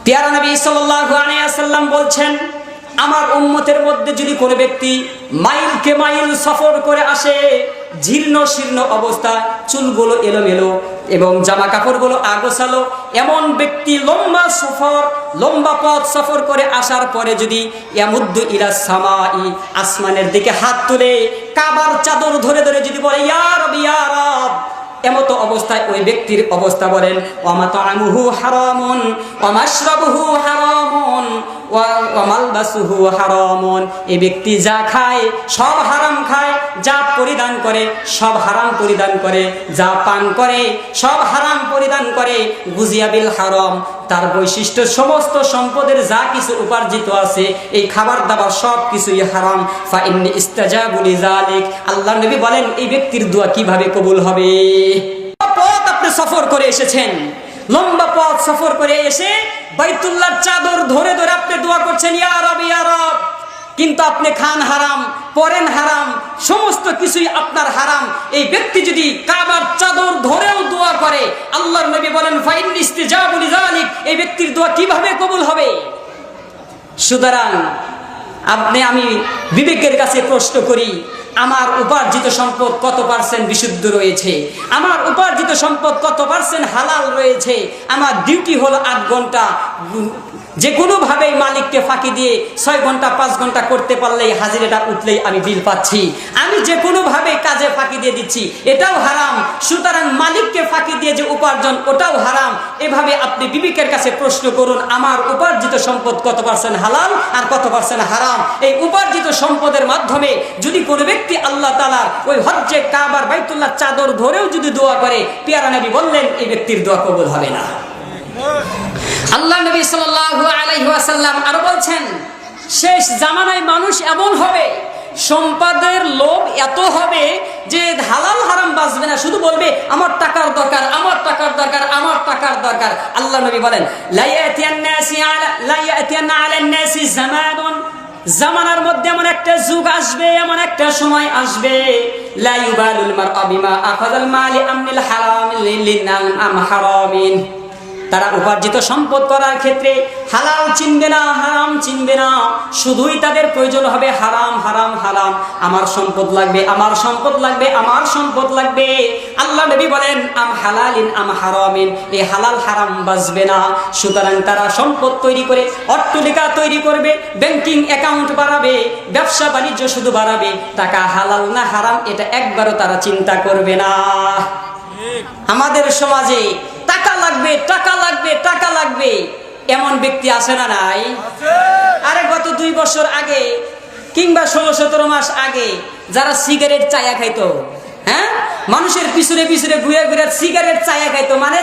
প্যারা নবী সাল্লাল্লাহু আলাইহি ওয়াসাল্লাম বলছেন, আমার উম্মতের মধ্যে যদি কোনো ব্যক্তি মাইলকে মাইল সফর করে আসে, জীর্ণ শীর্ণ অবস্থা, চুলগুলো এলোমেলো এবং জামা কাপড়গুলো আগোছালো, এমন ব্যক্তি লম্বা পথ সফর করে আসার পরে যদি ইয়ামুদ্দু ইলা সামাই, আসমানের দিকে হাত তুলে কাবার চাদর ধরে ধরে যদি বলে ইয়া রব ইয়া রব, এমতো অবস্থায় ওই ব্যক্তির অবস্থা বলেন ওয়া মাতআমুহু হারামুন ওয়া মাশরাবুহু হারামুন ওয়া মালবাসুহু হারামুন। এই ব্যক্তি যা খায় সব হারাম খায়, যা পরিধান করে সব হারাম পরিধান করে, যা পান করে সব হারাম পরিধান করে। গুজিয়া বিল হারাম, তার বৈশিষ্ট্য সমস্ত সম্পদের যা কিছু উপার্জিত আছে এই খাবার দাবার সব কিছুই হারাম। ফা ইন্নী ইস্তাজাবু লিযালিক, আল্লাহ নবী বলেন এই ব্যক্তির দোয়া কিভাবে কবুল হবে? পথ আপনি সফর করে এসেছেন, লম্বা পথ সফর করে এসে বাইতুল্লাহর চাদর ধরে ধরে আপনি দোয়া করছেন ইয়া রব ইয়া রব, কিন্তু আপনি খান হারাম, পরেন হারাম, সমস্ত কিছুই আপনার হারাম। এই ব্যক্তি যদি কাবার চাদর ধরেও দোয়া করে, আল্লাহর নবী বলেন ফা ইন্নী ইস্তাজাবু লিযালিক, এই ব্যক্তির দোয়া কিভাবে কবুল হবে? সুতরাং আমি বিবেকের কাছে প্রশ্ন করি, আমার উপার্জিত সম্পদ কত পার্সেন্ট বিশুদ্ধ রয়েছে? আমার উপার্জিত সম্পদ কত পার্সেন্ট হালাল রয়েছে? আমার ডিউটি হলো 8 ঘন্টা, যে কোনোভাবেই মালিককে ফাঁকি দিয়ে 6 ঘন্টা 5 ঘন্টা করতে পারলেই হাজিরাটা উঠলেই আমি বিল পাচ্ছি। আমি যে কোনোভাবে কাজে ফাঁকি দিয়ে দিচ্ছি, এটাও হারাম। সুতরাং মালিককে ফাঁকি দিয়ে যে উপার্জন, ওটাও হারাম। এভাবে আপনি বিবেকের কাছে প্রশ্ন করুন, আমার উপার্জিত সম্পদ কত পার্সেন্ট হালাল আর কত পার্সেন্ট হারাম? এই উপার্জিত সম্পদের মাধ্যমে যদি কোনো ব্যক্তি আল্লাহ তাআলার ওই হজ্জে কাবার বাইতুল্লাহ চাদর ধরেও যদি দোয়া করে, প্যারা নবী বললেন এই ব্যক্তির দোয়া কবুল হবে না। আল্লাহ নবী সাল্লাল্লাহু আলাইহি ওয়াসাল্লাম আরো বলছেন, শেষ জামানায় মানুষ এমন হবে, সম্পদের লোভ এত হবে যে হালাল হারাম বাঁচবে না, শুধু বলবে আমার টাকার দরকার, আমার টাকার দরকার, আমার টাকার দরকার। আল্লাহ নবী বলেন লা ইয়াতিয়ান্না আলান নাসি জামানুন, জামানার মধ্যে এমন একটা যুগ আসবে, এমন একটা সময় আসবে, লা ইউবালুল মারআ বিমা আখাযাল মালি আমনিল হারাম লিনাল আম হারামিন। তারা উপার্জিত সম্পদ করার ক্ষেত্রে হালাল চিনবে না, হারাম চিনবে না, শুধুই তাদের প্রয়োজন হবে হারাম হারাম হারাম। আমার সম্পদ লাগবে, আমার সম্পদ লাগবে, আমার সম্পদ লাগবে। আল্লাহ নবী বলেন আম হালালিন আম হারামিন, এই হালাল হারাম বাঁচবে না। সুতরাং তারা সম্পদ তৈরি করে অট্টালিকা তৈরি করবে, ব্যাংকিং অ্যাকাউন্ট বাড়াবে, ব্যবসা বাণিজ্য শুধু বাড়াবে, টাকা হালাল না হারাম এটা একবারও তারা চিন্তা করবে না। আমাদের সমাজে টাকা লাগবে, টাকা লাগবে, টাকা লাগবে, এমন ব্যক্তি আছে না নাই? আরে গত 2 বছর আগে কিংবা 16-17 মাস আগে যারা সিগারেট চায়া খাইতো, হ্যাঁ, মানুষের পিছনে পিছনে ঘুরে ঘুরে সিগারেট চায়া খাইতো, মানে